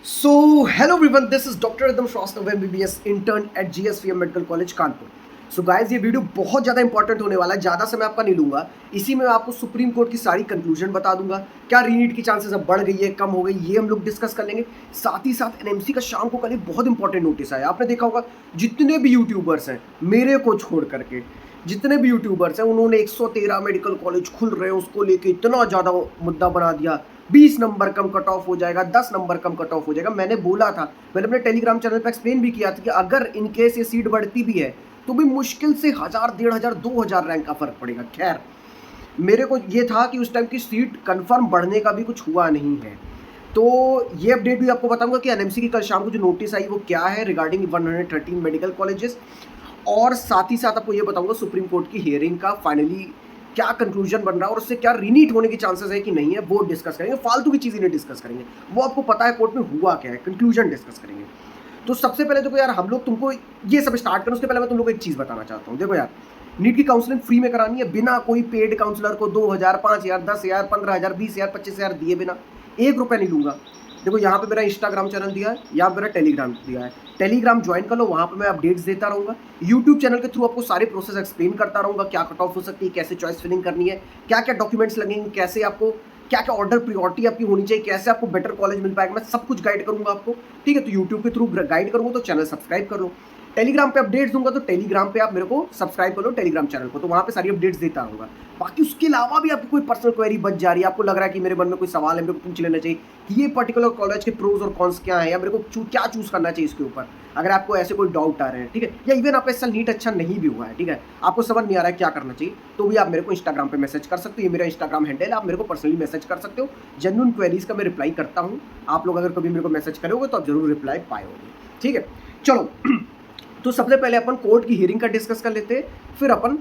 So hello everyone, this is doctor Ridham Srivastava MBBS intern at GSVM medical college Kanpur. So guys, ये video बहुत ज़्यादा important होने वाला है। ज़्यादा समय आपका नहीं लूंगा। इसी में मैं आपको सुप्रीम कोर्ट की सारी कंक्लूजन बता दूंगा। क्या रीनीट की चांसेस अब बढ़ गई है, कम हो गई, ये हम लोग डिस्कस कर लेंगे। साथ ही साथ एनएमसी का शाम को कल एक बहुत इंपॉर्टेंट नोटिस आया। आपने देखा होगा, जितने भी यूट्यूबर्स हैं मेरे को छोड़ करके, जितने भी यूट्यूबर्स हैं उन्होंने 113 मेडिकल कॉलेज खुल रहे हैं उसको लेके इतना ज़्यादा मुद्दा बना दिया। 20 नंबर कम कट ऑफ हो जाएगा, 10 नंबर कम कट ऑफ हो जाएगा। मैंने बोला था, मैंने अपने टेलीग्राम चैनल पर एक्सप्लेन भी किया था कि अगर इन केस ये सीट बढ़ती भी है तो भी मुश्किल से 1000, 1500, 2000 रैंक का फर्क पड़ेगा। खैर, मेरे को ये था कि उस टाइम की सीट कंफर्म बढ़ने का भी कुछ हुआ नहीं है। तो ये अपडेट भी आपको बताऊंगा कि एनएमसी की कल शाम को जो नोटिस आई वो क्या है रिगार्डिंग 113 मेडिकल कॉलेजेस, और साथ ही साथ आपको ये बताऊंगा सुप्रीम कोर्ट की हियरिंग का फाइनली क्या कंक्लूजन बन रहा है और उससे क्या रीनीट होने के चांसेस है कि नहीं है, वो डिस्कस करेंगे। फालतू की चीज़ें नहीं डिस्कस करेंगे, वो आपको पता है कोर्ट में हुआ क्या है, कंक्लूजन डिस्कस करेंगे। तो सबसे पहले देखो यार, हम लोग तुमको ये सब स्टार्ट करें उसके पहले मैं तुम लोग को एक चीज़ बताना चाहता हूँ। देखो यार, नीट की काउंसलिंग फ्री में करानी है, बिना कोई पेड काउंसलर को 2000, 5000, 10,000, 15,000, 20,000, 25,000 दिए बिना। 1 रुपये नहीं लूँगा। देखो यहाँ पे मेरा इंस्टाग्राम चैनल दिया है, यहाँ पे मेरा टेलीग्राम दिया है। टेलीग्राम ज्वाइन कर लो, वहाँ पे मैं अपडेट्स देता रहूँगा। यूट्यूब चैनल के थ्रू आपको सारे प्रोसेस एक्सप्लेन करता रहूँगा, क्या कट ऑफ हो सकती है, कैसे चॉइस फिलिंग करनी है, क्या क्या डॉक्यूमेंट्स लगेंगे, कैसे आपको क्या क्या ऑर्डर प्रियोरिटी आपकी होनी चाहिए, कैसे आपको बेटर कॉलेज मिल पाएगा, मैं सब कुछ गाइड करूँगा आपको। ठीक है, तो यूट्यूब के थ्रू गाइड करूँगा तो चैनल सब्सक्राइब कर लो। टेलीग्राम पे अपडेट्स दूंगा तो टेलीग्राम पे आप मेरे को सब्सक्राइब कर लो टेलीग्राम चैनल को, तो वहाँ पे सारी अपडेट्स देता रहूँगा। बाकी उसके अलावा भी आपकी कोई पर्सनल क्वेरी बच जा रही है, आपको लग रहा है कि मेरे मन में कोई सवाल है, मेरे को पूछ लेना चाहिए कि ये पर्टिकुलर कॉलेज के प्रोज और कॉन्स क्या है, या मेरे को क्या चूज करना चाहिए इसके ऊपर, अगर आपको ऐसे कोई डाउट आ रहे हैं, ठीक है, या इवन आपका इस साल नीट अच्छा नहीं भी हुआ है, ठीक है, आपको समझ नहीं आ रहा है क्या करना चाहिए, तो भी आप मेरे को इंस्टाग्राम पे मैसेज कर सकते हो। ये मेरा इंस्टाग्राम हैंडल है, आप मेरे को पर्सनली मैसेज कर सकते हो। जेन्युइन क्वेरीज का मैं रिप्लाई करता हूँ। आप लोग अगर कभी मेरे को मैसेज करोगे तो आप जरूर रिप्लाई पाओगे। ठीक है, चलो तो सबसे पहले अपन कोर्ट की हियरिंग का डिस्कस कर लेते हैं, फिर अपन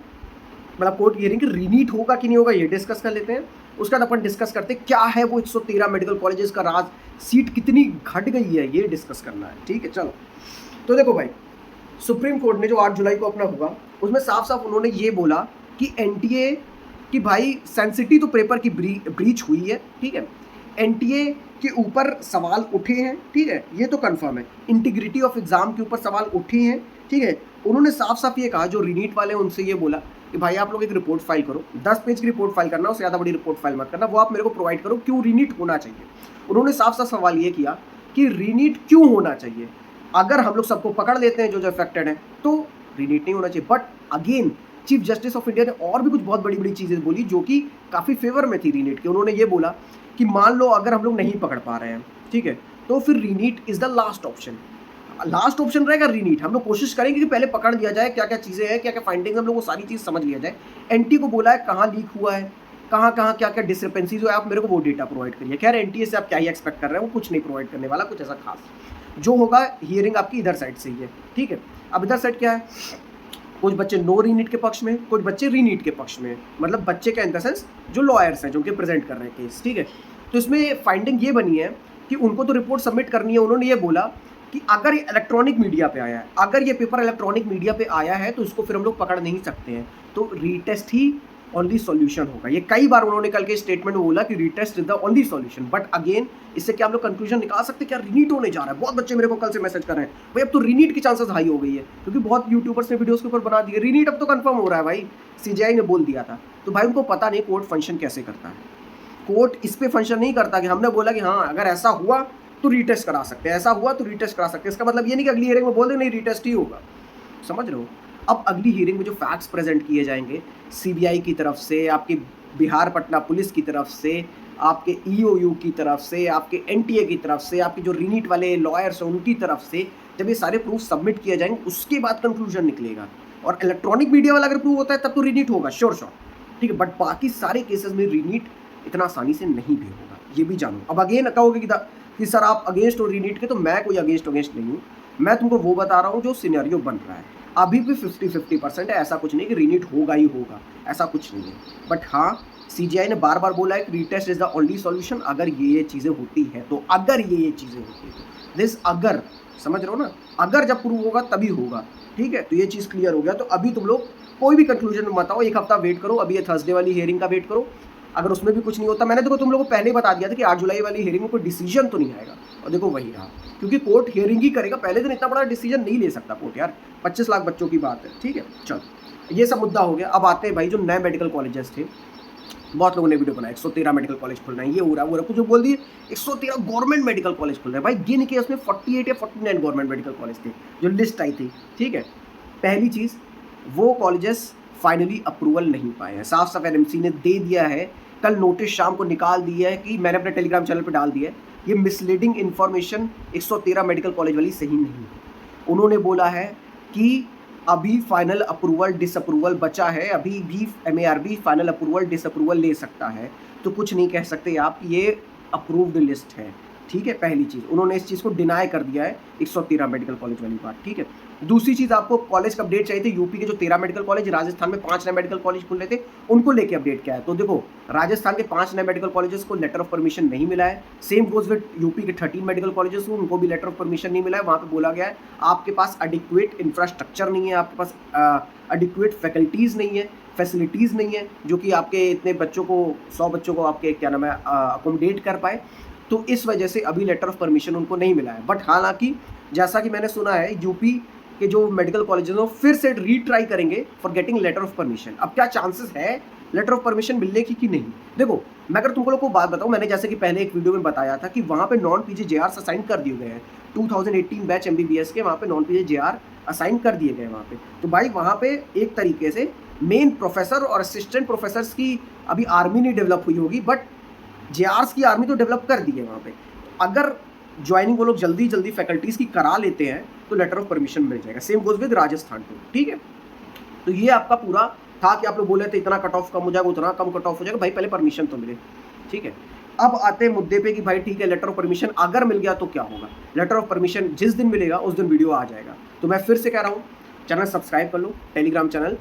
मतलब कोर्ट की हियरिंग रीनीट होगा कि नहीं होगा ये डिस्कस कर लेते हैं। उसके बाद अपन डिस्कस करते हैं क्या है वो 113 मेडिकल कॉलेजेस का राज, सीट कितनी घट गई है, ये डिस्कस करना है। ठीक है, चलो तो देखो भाई, सुप्रीम कोर्ट ने जो 8 जुलाई को अपना हुआ उसमें साफ साफ उन्होंने ये बोला कि एनटीए की भाई सेंसिटी तो पेपर की ब्रीच हुई है। ठीक है, एनटीए के ऊपर सवाल उठे हैं, ठीक है, ये तो कंफर्म है। इंटीग्रिटी ऑफ एग्जाम के ऊपर सवाल उठे हैं, ठीक है। उन्होंने साफ साफ ये कहा, जो रीनीट वाले हैं उनसे ये बोला कि भाई आप लोग एक रिपोर्ट फाइल करो, 10 पेज की रिपोर्ट फाइल करना, उससे ज़्यादा बड़ी रिपोर्ट फाइल मत करना, वो आप मेरे को प्रोवाइड करो, क्यों रीनीट होना चाहिए। उन्होंने साफ साफ सवाल ये किया कि रीनीट क्यों होना चाहिए। अगर हम लोग सबको पकड़ लेते हैं जो जो अफेक्टेड है तो रीनीट नहीं होना चाहिए। But again chief justice of India ने और भी कुछ बहुत बड़ी बड़ी चीज़ें बोली जो कि काफ़ी फेवर में थी रीनीट के। उन्होंने ये बोला कि मान लो अगर हम लोग नहीं पकड़ पा रहे हैं, ठीक है, तो फिर रीनीट is the last option. Last option रहेगा रीनीट। हम लोग कोशिश करेंगे कि पहले पकड़ लिया जाए क्या क्या चीज़ें हैं, क्या क्या फाइंडिंग्स, हम लोग वो सारी चीज़ समझ लिया जाए। एनटी को बोला है कहाँ लीक हुआ है, कहाँ कहाँ क्या क्या डिस्क्रिपेंसीज है, आप मेरे को वो डेटा प्रोवाइड करिए। खैर एनटीए से आप क्या ही एक्सपेक्ट कर रहे हैं, वो कुछ नहीं प्रोवाइड करने वाला कुछ ऐसा खास। जो होगा हियरिंग आपकी इधर साइड से ही है। ठीक है, अब इधर साइड क्या है, कुछ बच्चे नो रीनीट के पक्ष में, कुछ बच्चे रीनीट के पक्ष में, मतलब बच्चे क्या इन द सेंस जो लॉयर्स हैं जो कि प्रेजेंट कर रहे हैं केस। ठीक है, तो इसमें फाइंडिंग ये बनी है कि उनको तो रिपोर्ट सबमिट करनी है। उन्होंने ये बोला कि अगर ये इलेक्ट्रॉनिक मीडिया पे आया है, अगर ये पेपर इलेक्ट्रॉनिक मीडिया पे आया है तो इसको फिर हम लोग पकड़ नहीं सकते हैं, तो रीटेस्ट ही ओनली सॉल्यूशन होगा। ये कई बार उन्होंने कल के स्टेटमेंट में बोला कि retest is the only solution. But again इससे क्या हम लोग कंक्लूजन निकाल सकते हैं, क्या रीनीट होने जा रहा है। बहुत बच्चे मेरे को कल से मैसेज कर रहे हैं भाई अब तो रीनीट की चांसेस हाई हो गई है, क्योंकि बहुत यूट्यूबर्स ने वीडियोस के ऊपर बना दिए रीनीट अब तो कंफर्म हो रहा है भाई, सीजीआई ने बोल दिया था। तो भाई उनको पता नहीं कोर्ट फंक्शन कैसे करता है। कोर्ट इस पे फंक्शन नहीं करता कि हमने बोला कि हाँ अगर ऐसा हुआ तो रीटेस्ट करा सकते हैं, ऐसा हुआ तो रीटेस्ट करा सकते हैं। इसका मतलब ये नहीं कि अगली हियरिंग में बोल दे नहीं रीटेस्ट ही होगा। समझ रहे हो। अब अगली हियरिंग में जो फैक्ट्स प्रेजेंट किए जाएंगे सीबीआई की तरफ से, आपकी बिहार पटना पुलिस की तरफ से, आपके ईओयू की तरफ से, आपके एनटीए की तरफ से, आपके जो रीनीट वाले लॉयर्स हैं उनकी तरफ से, जब ये सारे प्रूफ सबमिट किए जाएंगे उसके बाद कंक्लूजन निकलेगा। और इलेक्ट्रॉनिक मीडिया वाला अगर प्रूफ होता है तब तो रीनीट होगा श्योर। ठीक है, बट बाकी सारे केसेस में रीनीट इतना आसानी से नहीं भी होगा, ये भी जानो। अब अगेन कहोगे कि सर आप अगेंस्ट हो रीनीट के, तो मैं कोई अगेंस्ट नहीं हूँ। मैं तुमको वो बता रहा हूँ जो सिनेरियो बन रहा है। अभी भी 50-50% है, ऐसा कुछ नहीं कि रीनीट होगा ही होगा, ऐसा कुछ नहीं है। बट हाँ, सीजीआई ने बार बार बोला है कि retest is the only solution अगर ये चीज़ें होती है तो। अगर ये चीज़ें होती है तो दिस अगर, समझ रहे हो ना, अगर जब प्रूव होगा तभी होगा। ठीक है, तो ये चीज़ क्लियर हो गया। तो अभी तुम लोग कोई भी कंक्लूजन मत आओ, एक हफ्ता वेट करो। अभी ये थर्सडे वाली हियरिंग का वेट करो। अगर उसमें भी कुछ नहीं होता, मैंने तो तुम लोगों को पहले ही बता दिया था कि 8 जुलाई वाली हियरिंग में कोई डिसीजन तो नहीं आएगा। और देखो वही रहा, क्योंकि कोर्ट हियरिंग ही करेगा, पहले दिन इतना बड़ा डिसीजन नहीं ले सकता कोर्ट यार, 25 लाख बच्चों की बात है। ठीक है, चलो ये सब मुद्दा हो गया। अब आते हैं भाई जो नए मेडिकल कॉलेजेस थे, बहुत लोगों ने वीडियो बनाया 113 मेडिकल कॉलेज खुल रहे हैं, ये हो रहा है वो रहा, कुछ बोल दिए 113 गवर्नमेंट मेडिकल कॉलेज खुल रहे हैं। भाई गिन के उसमें 48 या 49 गवर्नमेंट मेडिकल कॉलेज थे जो लिस्ट आई थी। ठीक है, पहली चीज़ वो कॉलेजेस फाइनली अप्रूवल नहीं पाए हैं, साफ साफ एनएमसी ने दे दिया है, कल नोटिस शाम को निकाल दिया है कि मैंने अपने टेलीग्राम चैनल पर डाल दिया है, ये मिसलीडिंग इन्फॉर्मेशन 113 मेडिकल कॉलेज वाली सही नहीं है। उन्होंने बोला है कि अभी फाइनल अप्रूवल डिसअप्रूवल बचा है, अभी भी MARB फाइनल अप्रूवल डिसअप्रूवल ले सकता है, तो कुछ नहीं कह सकते आप, ये अप्रूव्ड लिस्ट है। ठीक है, पहली चीज़ उन्होंने इस चीज़ को डिनाई कर दिया है 113 मेडिकल कॉलेज वाली बात। ठीक है, दूसरी चीज़ आपको कॉलेज का अपडेट चाहिए थे, यूपी के जो 13 मेडिकल कॉलेज, राजस्थान में 5 नए मेडिकल कॉलेज खुल रहे थे, उनको लेके अपडेट क्या है। तो देखो राजस्थान के 5 नए मेडिकल कॉलेजेस को लेटर ऑफ परमिशन नहीं मिला है, सेम गोज विद यूपी के 13 मेडिकल कॉलेजेस को, उनको भी लेटर ऑफ परमिशन नहीं मिला है। वहाँ पे बोला गया है आपके पास एडिक्वेट इंफ्रास्ट्रक्चर नहीं है, आपके पास एडिक्वेट फैकल्टीज़ नहीं है, फैसिलिटीज़ नहीं है जो कि आपके इतने बच्चों को 100 बच्चों को आपके क्या नाम है अकोमोडेट कर पाए, तो इस वजह से अभी लेटर ऑफ परमिशन उनको नहीं मिला है। बट हालांकि जैसा कि मैंने सुना है यूपी के जो मेडिकल कॉलेजेस हैं फिर से रीट्राई करेंगे for getting letter of permission. अब क्या चांसेस है लेटर ऑफ परमिशन मिलने की कि नहीं। देखो मैं अगर तुमको लोग को बात बताऊं, मैंने जैसे कि पहले एक वीडियो में बताया था कि वहाँ पे नॉन PGJR असाइन कर दिए गए हैं, 2018 बैच MBBS के वहाँ पे नॉन PGJR असाइन कर दिए गए वहाँ पे। तो भाई वहाँ पे एक तरीके से मेन प्रोफेसर और असिस्टेंट प्रोफेसर्स की अभी आर्मी नहीं डेवलप हुई होगी, बट JRs की आर्मी तो डेवलप कर दी है वहाँ पे। अगर ज्वाइनिंग वो लोग जल्दी जल्दी फैकल्टीज़ की करा लेते हैं तो लेटर ऑफ परमिशन मिल जाएगा। सेम गोज विद राजस्थान को। ठीक है, तो ये आपका पूरा था कि आप लोग बोले थे इतना कट ऑफ कम हो जाएगा, उतना कम कट ऑफ हो जाएगा, भाई पहले परमिशन तो मिले। ठीक है, अब आते हैं मुद्दे पे कि भाई ठीक है लेटर ऑफ परमिशन अगर मिल गया तो क्या होगा। लेटर ऑफ परमिशन जिस दिन मिलेगा उस दिन वीडियो आ जाएगा। तो मैं फिर से कह रहा हूँ चैनल सब्सक्राइब कर लो, टेलीग्राम चैनल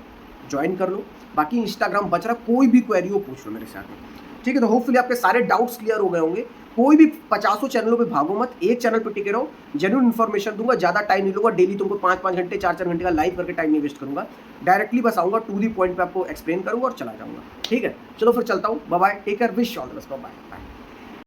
ज्वाइन कर लो, बाकी इंस्टाग्राम बच रहा, कोई भी क्वेरी हो पूछ लो मेरे साथ में। ठीक है, तो होपफुली आपके सारे डाउट्स क्लियर हो गए होंगे। कोई भी 50 चैनलों पे भागो मत, एक चैनल पे टिके रहो, जेन्युइन इन्फॉर्मेशन दूंगा, ज़्यादा टाइम नहीं लूंगा, डेली तुमको 5-5 घंटे 4-4 घंटे का लाइव करके टाइम नहीं वेस्ट करूंगा, डायरेक्टली बस आऊंगा, टू दी पॉइंट पे आपको एक्सप्लेन करूंगा और चला जाऊंगा। ठीक है, चलो फिर चलता हूँ, bye bye, take care, wish all the best, bye bye.